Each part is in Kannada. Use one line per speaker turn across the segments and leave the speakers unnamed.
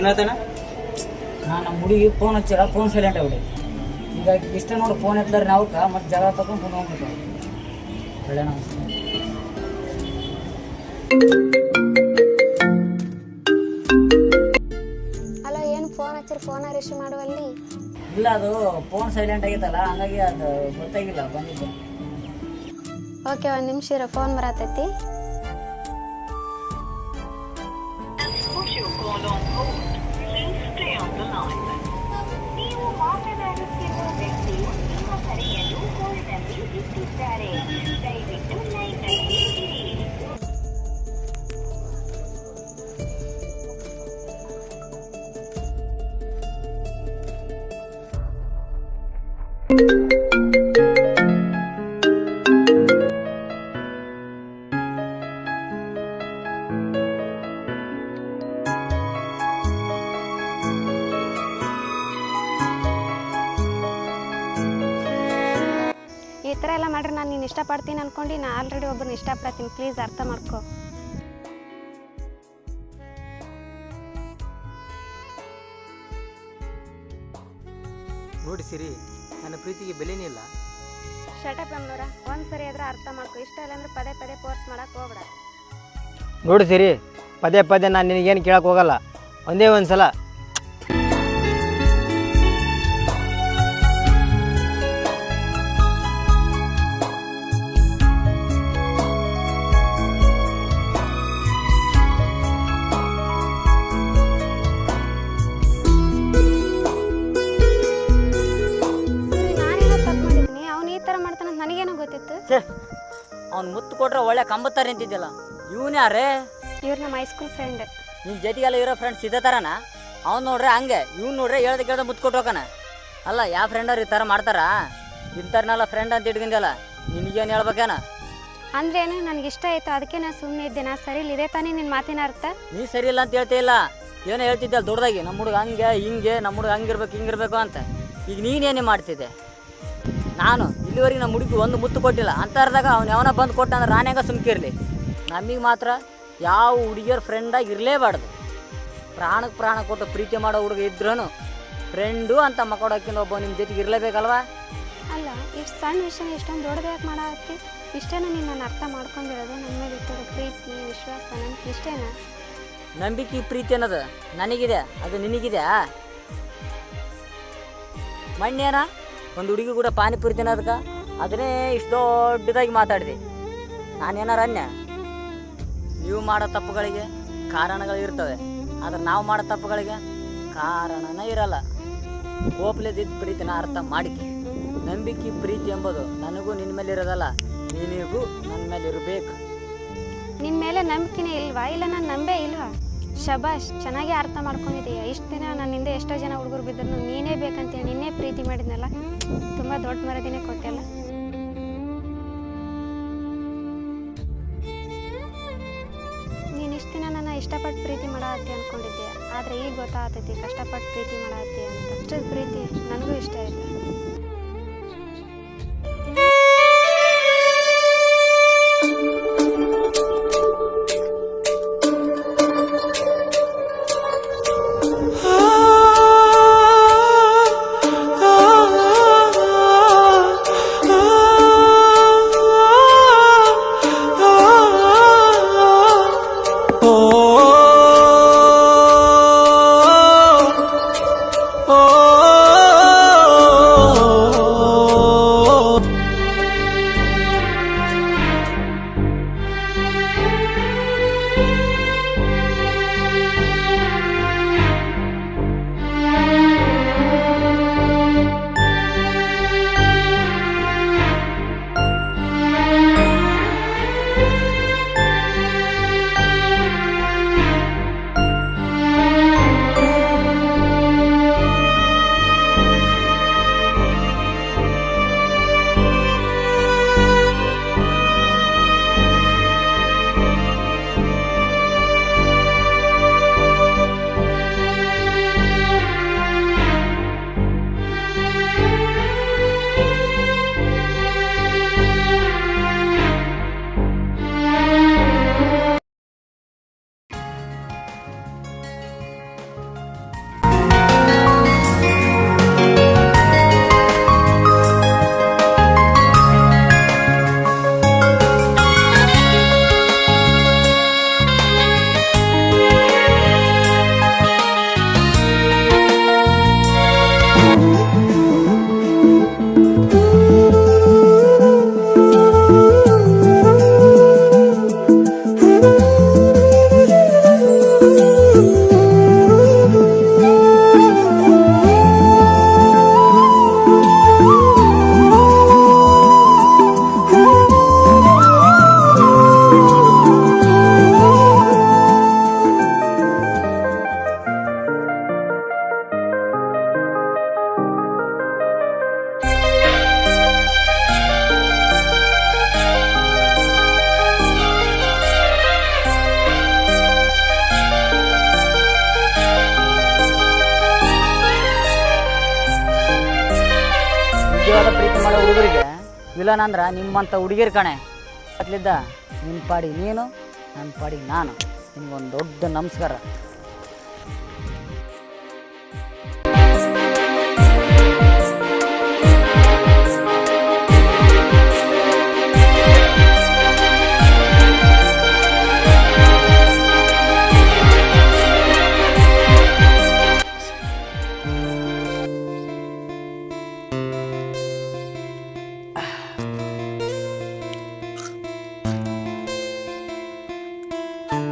ಏನಾಯ್ತಣ್ಣ?
ನಮ್ಮ ಹುಡುಗಿ ಫೋನ್ ಹಚ್ಚಿರ ಫೋನ್ ಸೈಲೆಂಟ್ ಆಗ್ಬಿಡಿ. ಈಗ ಇಷ್ಟ ನೋಡಿ ಫೋನ್ ಎತ್ತಾರೆ ನಾವು ಮತ್ತೆ ಜಗಳ ತಗೊಂಡು ಫೋನ್ ಹೋಗ್ಬಿಡ್ತಾರೆ. ಒಳ್ಳೆನ
ಅಲ್ಲ ಏನು ಫೋನ್ ಹಚ್ಚಿರ ಫೋನ್ ರಿಸೀವ್ ಮಾಡುವಲ್ಲಿ?
ಇಲ್ಲ, ಅದು ಫೋನ್ ಸೈಲೆಂಟ್ ಆಗೈತಲ್ಲ, ಹಂಗಾಗಿ ಅದು ಗೊತ್ತಾಗಿಲ್ಲ ಬಂದಿದ್ದು.
ಓಕೆ, ಒಂದು ನಿಮಿಷ ಇರೋ, ಫೋನ್ ಬರತೈತಿ. ಈ ಥರ ಎಲ್ಲ ಮಾಡ್ರಿ ನಾನು ನೀನು ಇಷ್ಟಪಡ್ತೀನಿ ಅನ್ಕೊಂಡು ನಾನು ಆಲ್ರೆಡಿ ಒಬ್ಬರನ್ನ ಇಷ್ಟಪಡ್ತೀನಿ. ಪ್ಲೀಸ್ ಅರ್ಥ ಮಾಡ್ಕೊ.
ನೋಡಿ ಸಿರಿ, ನನ್ನ ಪ್ರೀತಿಗೆ ಬೆಲೆನೇ ಇಲ್ಲ.
ಶಟಪ್ ನಮ್ಮನೂರ, ಒಂದು ಸರಿ ಆದ್ರೆ ಅರ್ಥ ಮಾಡ್ಕೊ. ಇಷ್ಟ ಇಲ್ಲ ಅಂದ್ರೆ ಪದೇ ಪದೇ ಫೋರ್ಸ್ ಮಾಡಕ್ಕೆ ಹೋಗ್ಬೇಡ.
ನೋಡಿ ಸಿರಿ, ಪದೇ ಪದೇ ನಾನು ನಿನಗೇನು ಕೇಳಕ್ಕೆ ಹೋಗಲ್ಲ. ಒಂದೇ ಒಂದು ಸಲ
ನನಗೇನೋ ಗೊತ್ತಿತ್ತು.
ಅವ್ನು ಮುತ್ತು ಕೊಟ್ರೆ ಒಳ್ಳೆ ಕಂಬತ್ತಾರೆ ನಿಂತಿದ್ದಿಲ್ಲ. ಇವನು ಯಾರೇ?
ಇವ್ರು ನಮ್ಮ ಹೈಸ್ಕೂಲ್ ಫ್ರೆಂಡ್.
ನಿನ್ನ ಜೊತೆಗೆಲ್ಲ ಇರೋ ಫ್ರೆಂಡ್ಸ್ ಇದೇ ಥರನಾ? ಅವ್ನು ನೋಡ್ರೆ ಹಂಗೆ, ಇವ್ನು ನೋಡ್ರೆ ಹೇಳ್ದೆ ಕೇಳ್ದೆ ಮುತ್ತು ಕೊಟ್ಟು ಹೋಗೋಣ. ಅಲ್ಲ, ಯಾವ ಫ್ರೆಂಡವ್ರು ಈ ಥರ ಮಾಡ್ತಾರಾ? ಇಂಥರ್ನೆಲ್ಲ ಫ್ರೆಂಡ್ ಅಂತ ಇಟ್ಕೊಂಡಿಲ್ಲ. ನಿನಗೇನು ಹೇಳ್ಬೇಕೇನ?
ಅಂದ್ರೇನು, ನನಗೆ ಇಷ್ಟ ಆಯಿತು, ಅದಕ್ಕೆ ನಾನು ಸುಮ್ಮನೆ ಇದ್ದೆ. ನಾ ಸರಿ ಇಲ್ಲ, ಇದೇ ತಾನೇ ನಿನ್ನ ಮಾತಿನ ಅರ್ಥ?
ನೀ ಸರಿ ಇಲ್ಲ ಅಂತ ಹೇಳ್ತೇ ಇಲ್ಲ, ಏನೋ ಹೇಳ್ತಿದ್ದೆ ದೊಡ್ಡದಾಗಿ. ನಮ್ಮ ಹುಡುಗ ಹಂಗೆ ಹಿಂಗೆ, ನಮ್ಮ ಹುಡುಗ ಹಂಗಿರ್ಬೇಕು ಹಿಂಗಿರ್ಬೇಕು ಅಂತ. ಈಗ ನೀನೇನೇ ಮಾಡ್ತಿದ್ದೆ? ನಾನು ಇಲ್ಲಿವರೆಗೆ ನಮ್ಮ ಹುಡುಗಿ ಒಂದು ಮುತ್ತು ಕೊಟ್ಟಿಲ್ಲ. ಅಂತರ್ದಾಗ ಅವ್ನು ಯಾವನ ಬಂದು ಕೊಟ್ಟ ಅಂದ್ರೆ ನಾನು ಹೆಂಗೆ ಸುಮ್ಕಿರಲಿ? ನಮಗೆ ಮಾತ್ರ ಯಾವ ಹುಡುಗಿಯರ ಫ್ರೆಂಡಾಗಿ ಇರಲೇಬಾರ್ದು. ಪ್ರಾಣಕ್ಕೆ ಪ್ರಾಣ ಕೊಟ್ಟು ಪ್ರೀತಿ ಮಾಡೋ ಹುಡುಗ ಇದ್ರೂ ಫ್ರೆಂಡು ಅಂತ ಮಕ್ಕಳಕ್ಕಿಂತ ಒಬ್ಬ ನಿಮ್ಮ ಜೊತೆಗೆ ಇರಲೇಬೇಕಲ್ವಾ?
ಅಲ್ಲ, ಇಷ್ಟು ಸಣ್ಣ ವಿಷಯನ ಇಷ್ಟೊಂದು ದೊಡ್ಡದು ಯಾಕೆ ಮಾಡತ್ತಿ? ಇಷ್ಟೇನ ನೀನು ನಾನು ಅರ್ಥ ಮಾಡ್ಕೊಂಡಿರೋದು? ನನ್ನ ಮೇಲೆ ಇಟ್ಟಿರೋ ಪ್ರೀತಿ ವಿಶ್ವಾಸ ನನಗೆ ಇಷ್ಟೇನಾ?
ನಂಬಿಕೆ ಪ್ರೀತಿ ಅನ್ನೋದು ನನಗಿದೆ, ಅದು ನಿನಗಿದೆ. ಮಣ್ಣೇನ ಒಂದು ಹುಡುಗಿ ಕೂಡ ಪಾನಿಪುರಿ ತಿನ್ನೋದಕ್ಕೆ ಅದನ್ನೇ ಇಷ್ಟು ದೊಡ್ಡದಾಗಿ ಮಾತಾಡಿದೆ. ನಾನೇನಾರ ಅನ್ಯ? ನೀವು ಮಾಡೋ ತಪ್ಪುಗಳಿಗೆ ಕಾರಣಗಳು ಇರ್ತವೆ, ಆದರೆ ನಾವು ಮಾಡೋ ತಪ್ಪುಗಳಿಗೆ ಕಾರಣನೇ ಇರಲ್ಲ. ಕೋಪಲೆದಿದ್ದ ಪ್ರೀತಿನ ಅರ್ಥ ಮಾಡಿಕೆ. ನಂಬಿಕೆ ಪ್ರೀತಿ ಎಂಬುದು ನನಗೂ ನಿನ್ನ ಮೇಲೆ ಇರೋದಲ್ಲ, ನಿನಗೂ ನನ್ನ ಮೇಲೆ ಇರಬೇಕು.
ನಿನ್ನ ಮೇಲೆ ನಂಬಿಕೆನೇ ಇಲ್ವಾ? ಇಲ್ಲ, ನಾನು ನಂಬೇ ಇಲ್ವಾ? ಶಬಾಷ್, ಚೆನ್ನಾಗಿ ಅರ್ಥ ಮಾಡ್ಕೊಂಡಿದ್ದೀಯ. ಇಷ್ಟು ದಿನ ನನ್ನಿಂದ ಎಷ್ಟೋ ಜನ ಹುಡುಗರು ಬಿದ್ದರು, ನೀನೇ ಬೇಕಂತೇಳಿ ನಿನ್ನೇ ಪ್ರೀತಿ ಮಾಡಿದ್ನಲ್ಲ, ತುಂಬ ದೊಡ್ಡ ಮರದಿನೇ ಕೊಟ್ಟೆಲ್ಲ. ನೀನು ಇಷ್ಟು ದಿನ ನನ್ನ ಇಷ್ಟಪಟ್ಟು ಪ್ರೀತಿ ಮಾಡತ್ತಿ ಅಂದ್ಕೊಂಡಿದ್ದೆ, ಆದರೆ ಈಗ ಗೊತ್ತಾಗ್ತೈತಿ ಕಷ್ಟಪಟ್ಟು ಪ್ರೀತಿ ಮಾಡತ್ತಿ ಅಂತ. ಅಷ್ಟು ಪ್ರೀತಿ ನನಗೂ ಇಷ್ಟ ಆಯ್ತು.
ನಿಜವಾದ ಪ್ರೀತಿ ಮಾಡೋ ಹುಡುಗರಿಗೆ ವಿಲನ್ ಅಂದ್ರೆ ನಿಮ್ಮಂಥ ಹುಡುಗಿರ್ ಕಣೆ. ಅದ್ಲಿದ್ದ ನಿನ್ನ ಪಾಡಿ ನೀನು, ನನ್ನ ಪಾಡಿ ನಾನು. ನಿಮ್ಗೊಂದು ದೊಡ್ಡ ನಮಸ್ಕಾರ.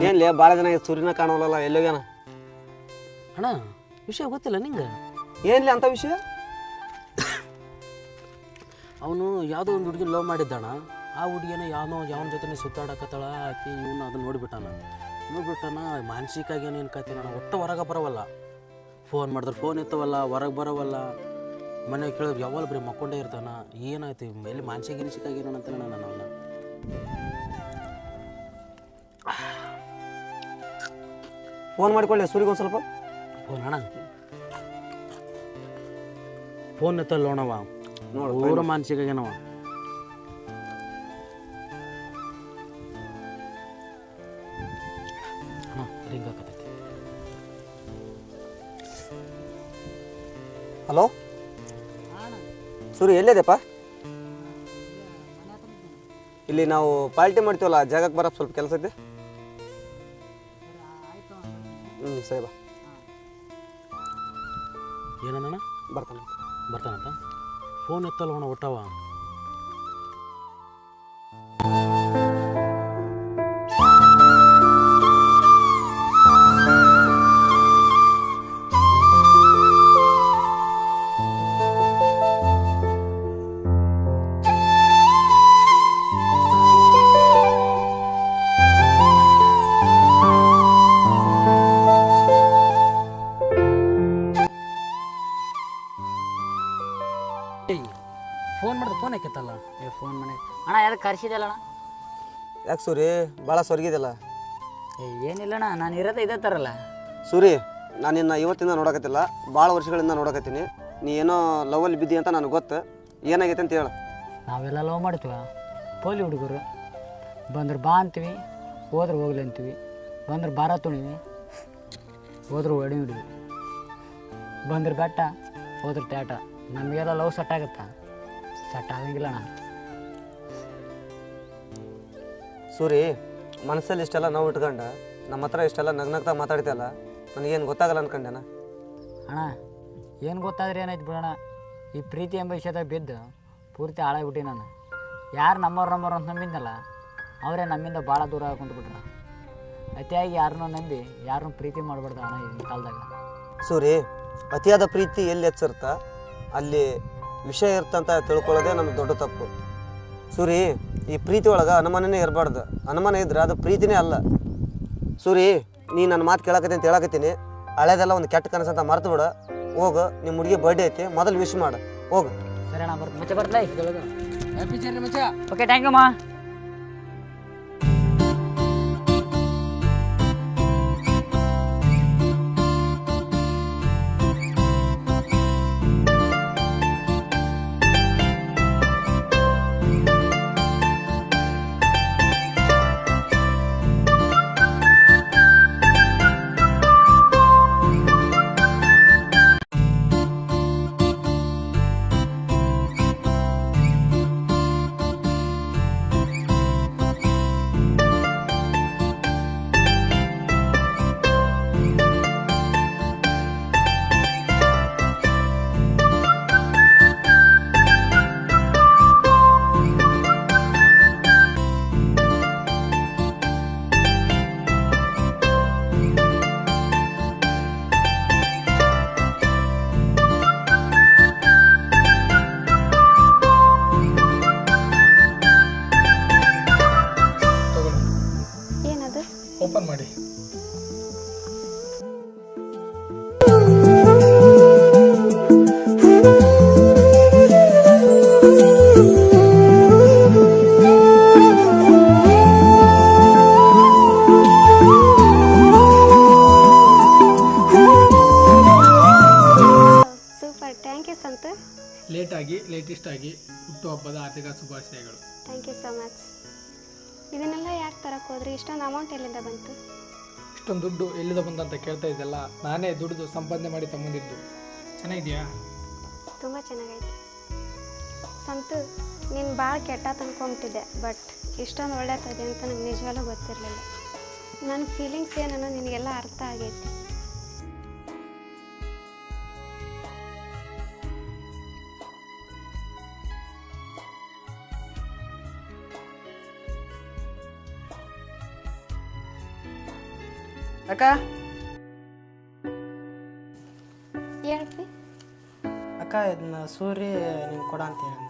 ಏನ್ಲೇ ಭಾಳ ಜನ ಸೂರ್ಯನ ಕಾಣೋಲ್ಲ, ಎಲ್ಲೋಗ್ಯಾನ?
ಅಣ್ಣ ವಿಷಯ ಗೊತ್ತಿಲ್ಲ ನಿಂಗೆ?
ಏನ್ಲಿ ಅಂತ ವಿಷಯ?
ಅವನು ಯಾವುದೋ ಒಂದು ಹುಡುಗಿ ಲವ್ ಮಾಡಿದ್ದಾಣ. ಆ ಹುಡುಗಿನ ಯಾವನ ಜೊತೆ ಸುತ್ತಾಡಕತ್ತಾಳ. ಆಕಿ ಇವನು ಅದನ್ನ ನೋಡ್ಬಿಟ್ಟಾನ. ಮಾನಸಿಕ ಆಗೇನು ಏನ್ಕತ್ತೀನಿ ಅಣ್ಣ. ಒಟ್ಟು ಹೊರಗೆ ಬರೋವಲ್ಲ. ಫೋನ್ ಮಾಡಿದ್ರೆ ಫೋನ್ ಎತ್ತವಲ್ಲ, ಹೊರಗೆ ಬರೋವಲ್ಲ. ಮನೆಗೆ ಕೇಳಿದ್ರೆ ಯಾವಾಗ ಬರೀ ಮಕ್ಕೊಂಡೇ ಇರ್ತಾನ. ಏನಾಯ್ತು ಎಲ್ಲಿ ಮಾನಸಿಕ ಆಗೇನ ಅಂತಾನೆ ನಾನು ಅವನ್ನ.
ಫೋನ್ ಮಾಡಿಕೊಳ್ಳಿ ಸೂರ್ಯಗೆ ಒಂದು ಸ್ವಲ್ಪ.
ಫೋನ್ ಅಣ್ಣ ಫೋನ್ ಎತ್ತಲ್ಲ ನೋಡವ. ಪೂರ ಮಾನಸಿಕ ಆಗ್ಯಾನವ. ರಿಂಗ್ ಹಾಕತೈತಿ.
ಹಲೋ ಸೂರ್ಯ, ಎಲ್ಲಿದೆಪ್ಪ? ಇಲ್ಲಿ ನಾವು ಪಾರ್ಟಿ ಮಾಡ್ತೀವಲ್ಲ, ಜಾಗಕ್ಕೆ ಬರಕ್ಕೆ ಸ್ವಲ್ಪ ಕೆಲಸ ಐತೆ. ಸರಿ ಬಾ.
ಏನಣ್ಣ? ಬರ್ತಾನಂತ. ಫೋನ್ ಎತ್ತಲ್ಲ ಅಣ್ಣ ಒಟ್ಟವ. ಫೋನ್ ಮಾಡಿದ್ರೆ ಫೋನ್ ಯಾಕೆತ್ತಲ್ಲ?
ಫೋನ್ ಮನೆ ಅಣ್ಣ ಯಾವ್ದು ಕರ್ಸಿದಲ್ಲ ಅಣ್ಣ?
ಯಾಕೆ ಸೂರಿ ಭಾಳ ಸ್ವರ್ಗಿದೆಲ್ಲ?
ಏನಿಲ್ಲಣ್ಣ, ನಾನು ಇರೋದೇ ಇದೇ ಥರಲ್ಲ.
ಸೂರಿ, ನಾನು ನಿನ್ನ ಇವತ್ತಿಂದ ನೋಡಕತ್ತಿಲ್ಲ, ಭಾಳ ವರ್ಷಗಳಿಂದ ನೋಡಕತ್ತೀನಿ. ನೀ ಏನೋ ಲವಲ್ಲಿ ಬಿದ್ದಿ ಅಂತ ನನಗೆ ಗೊತ್ತು. ಏನಾಗೈತೆ ಅಂತ ಹೇಳು.
ನಾವೆಲ್ಲ ಲವ್ ಮಾಡ್ತೀವ. ಪೋಲಿ ಹುಡುಗರು ಬಂದ್ರೆ ಬಾ ಅಂತೀವಿ, ಹೋದ್ರೆ ಹೋಗ್ಲಿ ಅಂತೀವಿ. ಬಂದ್ರೆ ಬಾರ ತುಣಿವಿ, ಹೋದ್ರೆ ಹೊಡಿ ಹಿಡಿವಿ. ಬಂದ್ರೆ ಬೆಟ್ಟ, ಹೋದ್ರೆ ತೇಟ. ನಮಗೆಲ್ಲ ಲವ್ ಸೆಟ್ ಆಗುತ್ತಾ? ಸೆಟ್ ಆಗಂಗಿಲ್ಲ ಅಣ್ಣ.
ಸೂರಿ, ಮನಸ್ಸಲ್ಲಿ ಇಷ್ಟೆಲ್ಲ ನಾವು ಇಟ್ಕೊಂಡು ನಮ್ಮ ಹತ್ರ ಇಷ್ಟೆಲ್ಲ ನಗ್ನಗ್ತಾ ಮಾತಾಡ್ತೀಯಲ್ಲ, ನನಗೇನು ಗೊತ್ತಾಗಲ್ಲ ಅನ್ಕೊಂಡೆನ?
ಅಣ್ಣ ಏನು ಗೊತ್ತಾದ್ರೆ ಏನಾಯ್ತು ಬಿಡೋಣ. ಈ ಪ್ರೀತಿ ಎಂಬ ವಿಷಯದಾಗ ಬಿದ್ದು ಪೂರ್ತಿ ಹಾಳಾಗ್ಬಿಟ್ಟು ನಾನು. ಯಾರು ನಮ್ಮವ್ರು ಅಂತ ನಂಬಿದ್ನಲ್ಲ, ಅವರೇ ನಮ್ಮಿಂದ ಭಾಳ ದೂರ ಕುಂತ್ಬಿಟ್ರ. ಅತಿಯಾಗಿ ಯಾರನ್ನೂ ನಂಬಿ ಯಾರನ್ನೂ ಪ್ರೀತಿ ಮಾಡಬಾರ್ದು ಅಣ್ಣ ಈಗಿನ ಕಾಲದಾಗ.
ಸೂರಿ, ಅತಿಯಾದ ಪ್ರೀತಿ ಎಲ್ಲಿ ಹೆಚ್ಚಿರುತ್ತಾ ಅಲ್ಲಿ ವಿಷಯ ಇರ್ತಂತ ತಿಳ್ಕೊಳ್ಳೋದೇ ನಮ್ಗೆ ದೊಡ್ಡ ತಪ್ಪು. ಸೂರಿ, ಈ ಪ್ರೀತಿ ಒಳಗೆ ಅನುಮಾನನೇ ಇರಬಾರ್ದು. ಅನುಮಾನ ಇದ್ರೆ ಅದು ಪ್ರೀತಿನೇ ಅಲ್ಲ. ಸೂರಿ, ನೀ ನನ್ನ ಮಾತು ಕೇಳಕತ್ತೀನಿ ಅಂತ ಹೇಳಕತ್ತೀನಿ. ಹಳೇದೆಲ್ಲ ಒಂದು ಕೆಟ್ಟ ಕನಸಂತ ಮರ್ತು ಬಿಡ. ಹೋಗು, ನಿಮ್ಮ ಹುಡುಗಿ ಬರ್ಡೇ ಐತಿ, ಮೊದಲು ವಿಶ್ ಮಾಡು. ಹೋಗು.
ಸರಿ ಅಣ್ಣ, ಬರ್ತಾ ಓಕೆ, ಥ್ಯಾಂಕ್ ಯು ಮಾ.
ಕೊನೆಯದಾಗಿ ಲೇಟೆಸ್ಟ್ ಆಗಿ ಹುಟ್ಟುಹಬ್ಬದ ಆರ್ಥಿಕ ಶುಭಾಶಯಗಳು.
Thank you so much. ಇದನ್ನೆಲ್ಲ ಯಾಕೆ ತರಕ್ಕೆ ಹೋದ್ರಿ? ಇಷ್ಟೊಂದು ಅಮೌಂಟ್ ಎಲ್ಲಿಂದ ಬಂತು?
ಇಷ್ಟೊಂದು ದುಡ್ಡು ಎಲ್ಲಿಂದ ಬಂದಂತ ಕೇಳ್ತಾ ಇದ್ದಲ್ಲ, ನಾನೇ ದುಡ್ದು ಸಂಪಾದನೆ ಮಾಡಿ ತಗೊಂಡಿದ್ದು. ಚೆನ್ನಾಗಿದೆಯಾ?
ತುಂಬ ಚೆನ್ನಾಗೈತೆ. ಸಂತು, ನೀನು ಭಾಳ ಕೆಟ್ಟ ತಂದ್ಕೊಂಬಿಟ್ಟಿದ್ದೆ, ಬಟ್ ಇಷ್ಟೊಂದು ಒಳ್ಳೆಯದಿದೆ ಅಂತ ನಂಗೆ ನಿಜವಾಗ್ಲೂ ಗೊತ್ತಿರಲಿಲ್ಲ. ನನ್ನ ಫೀಲಿಂಗ್ಸ್ ಏನನ್ನೋ ನಿನಗೆಲ್ಲ ಅರ್ಥ ಆಗೈತಿ.
ಅಕ್ಕ
ಹೇಳ್ತಿ?
ಅಕ್ಕ ಇದನ್ನ ಸೂರ್ಯ ನಿಂಗೆ ಕೊಡ ಅಂತ ಹೇಳಿ.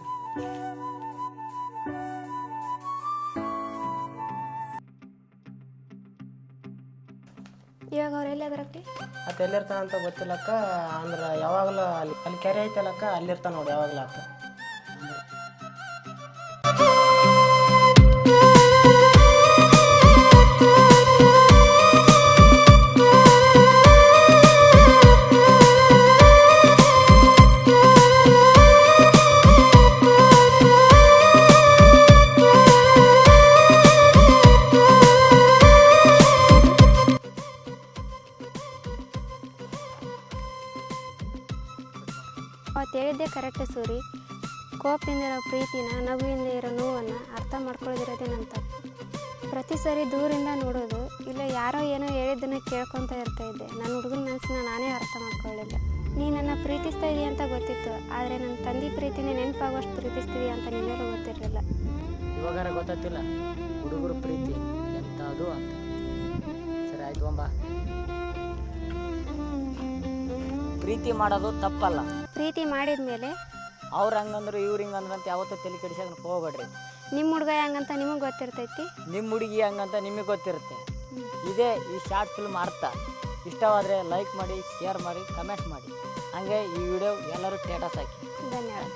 ಇವಾಗ ಅವ್ರು ಎಲ್ಲಿದ್ರಪ್ಪಿ?
ಅದು ಎಲ್ಲಿರ್ತಾನ ಅಂತ ಗೊತ್ತಿಲ್ಲಕ್ಕ, ಅಂದ್ರೆ ಯಾವಾಗಲೂ ಅಲ್ಲಿ ಕೆರೆ ಐತಲ್ಲಕ್ಕ, ಅಲ್ಲಿರ್ತಾನೆ ನೋಡಿ ಯಾವಾಗಲೂ ಆತ.
ಅವತ್ತು ಹೇಳಿದ್ದೆ ಕರೆಕ್ಟ್ ಸೂರಿ. ಕೋಪದಿಂದ ಇರೋ ಪ್ರೀತಿನ, ನಗುವಿಂದ ಇರೋ ನೋವನ್ನು ಅರ್ಥ ಮಾಡ್ಕೊಳ್ಳೋದಿರೋದೇ ನನ್ನ ತಪ್ಪು. ಪ್ರತಿ ಸರಿ ದೂರಿಂದ ನೋಡೋದು, ಇಲ್ಲ ಯಾರೋ ಏನೋ ಹೇಳಿದ್ದನ್ನು ಕೇಳ್ಕೊತ ಇರ್ತಾಯಿದ್ದೆ. ನನ್ನ ಹುಡುಗನ ಮನಸ್ಸನ್ನ ನಾನೇ ಅರ್ಥ ಮಾಡ್ಕೊಳ್ಳಿಲ್ಲ. ನೀ ನನ್ನ ಪ್ರೀತಿಸ್ತಾ ಇದೀಯ ಅಂತ ಗೊತ್ತಿತ್ತು, ಆದರೆ ನನ್ನ ತಂದೆ ಪ್ರೀತಿನೇ ನೆನಪಾಗೋಷ್ಟು ಪ್ರೀತಿಸ್ತಿದೀಯ ಅಂತ ನಿನ್ನೆಲ್ಲೂ ಗೊತ್ತಿರಲಿಲ್ಲ.
ಇವಾಗಾರ ಗೊತ್ತಾಗ್ತಿಲ್ಲ ಹುಡುಗರು ಪ್ರೀತಿ ಎಂತ ಅದು ಅಂತ. ಸರಿ ಆಯ್ತು ಅಂಬ. ಪ್ರೀತಿ ಮಾಡೋದು ತಪ್ಪಲ್ಲ.
ಪ್ರೀತಿ ಮಾಡಿದ ಮೇಲೆ
ಅವ್ರು ಹಂಗಂದ್ರು ಇವ್ರು ಹಿಂಗಂದ್ರು ಅಂತ ಯಾವತ್ತೂ ತಲೆ ಕೆಡಿಸೋಕೆ ಹೋಗ್ಬೇಡ್ರಿ.
ನಿಮ್ಮ ಹುಡುಗ ಹೆಂಗಂತ ನಿಮಗೆ ಗೊತ್ತಿರ್ತೈತಿ,
ನಿಮ್ಮ ಹುಡುಗಿ ಹಂಗಂತ ನಿಮಗೆ ಗೊತ್ತಿರುತ್ತೆ. ಇದೇ ಈ ಶಾರ್ಟ್ ಫಿಲ್ಮ್ ಅರ್ಥ. ಇಷ್ಟವಾದರೆ ಲೈಕ್ ಮಾಡಿ, ಶೇರ್ ಮಾಡಿ, ಕಮೆಂಟ್ ಮಾಡಿ. ಹಾಗೆ ಈ ವಿಡಿಯೋ ಎಲ್ಲರೂ ಸ್ಟೇಟಸ್ ಹಾಕಿ.
ಧನ್ಯವಾದ.